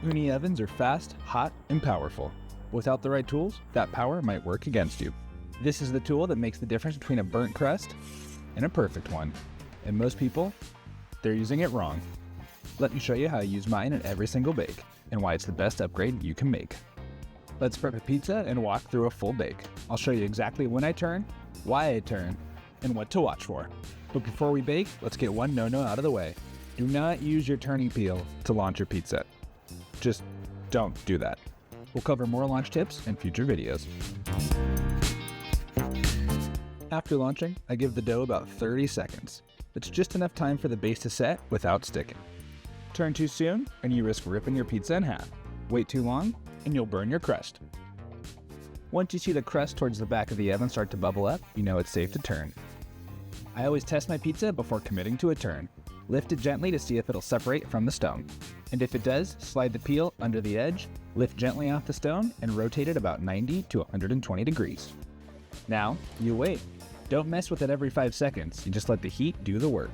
Ooni ovens are fast, hot, and powerful. Without the right tools, that power might work against you. This is the tool that makes the difference between a burnt crust and a perfect one. And most people, they're using it wrong. Let me show you how I use mine in every single bake, and why it's the best upgrade you can make. Let's prep a pizza and walk through a full bake. I'll show you exactly when I turn, why I turn, and what to watch for. But before we bake, let's get one no-no out of the way. Do not use your turning peel to launch your pizza. Just don't do that. We'll cover more launch tips in future videos. After launching, I give the dough about 30 seconds. It's just enough time for the base to set without sticking. Turn too soon, and you risk ripping your pizza in half. Wait too long, and you'll burn your crust. Once you see the crust towards the back of the oven start to bubble up, you know it's safe to turn. I always test my pizza before committing to a turn. Lift it gently to see if it'll separate from the stone. And if it does, slide the peel under the edge, lift gently off the stone, and rotate it about 90 to 120 degrees. Now, you wait. Don't mess with it every 5 seconds, you just let the heat do the work.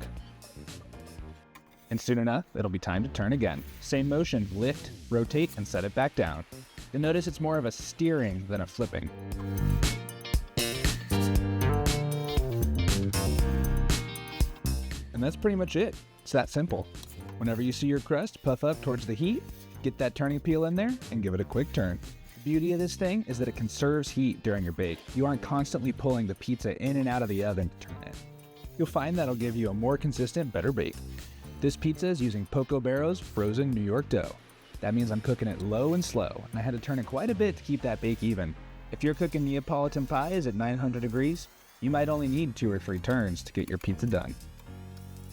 And soon enough, it'll be time to turn again. Same motion, lift, rotate, and set it back down. You'll notice it's more of a steering than a flipping. And that's pretty much it. It's that simple. Whenever you see your crust puff up towards the heat, get that turning peel in there and give it a quick turn. The beauty of this thing is that it conserves heat during your bake. You aren't constantly pulling the pizza in and out of the oven to turn it. You'll find that'll give you a more consistent, better bake. This pizza is using Poco Barro's frozen New York dough. That means I'm cooking it low and slow, and I had to turn it quite a bit to keep that bake even. If you're cooking Neapolitan pies at 900 degrees, you might only need 2 or 3 turns to get your pizza done.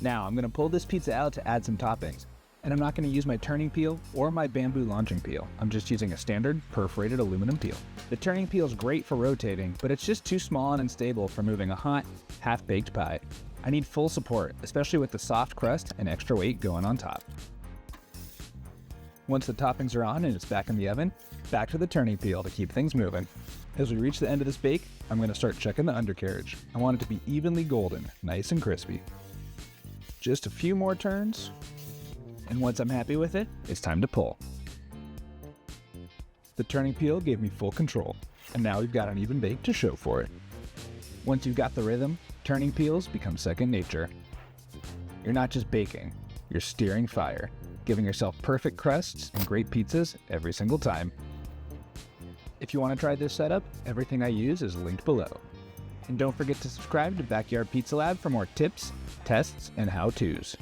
Now, I'm going to pull this pizza out to add some toppings, and I'm not going to use my turning peel or my bamboo launching peel. I'm just using a standard perforated aluminum peel. The turning peel is great for rotating, but it's just too small and unstable for moving a hot, half-baked pie. I need full support, especially with the soft crust and extra weight going on top. Once the toppings are on and it's back in the oven, back to the turning peel to keep things moving. As we reach the end of this bake, I'm going to start checking the undercarriage. I want it to be evenly golden, nice and crispy. Just a few more turns, and once I'm happy with it, it's time to pull. The turning peel gave me full control, and now we've got an even bake to show for it. Once you've got the rhythm, turning peels become second nature. You're not just baking, you're steering fire, giving yourself perfect crusts and great pizzas every single time. If you want to try this setup, everything I use is linked below. And don't forget to subscribe to Backyard Pizza Lab for more tips, tests, and how-tos.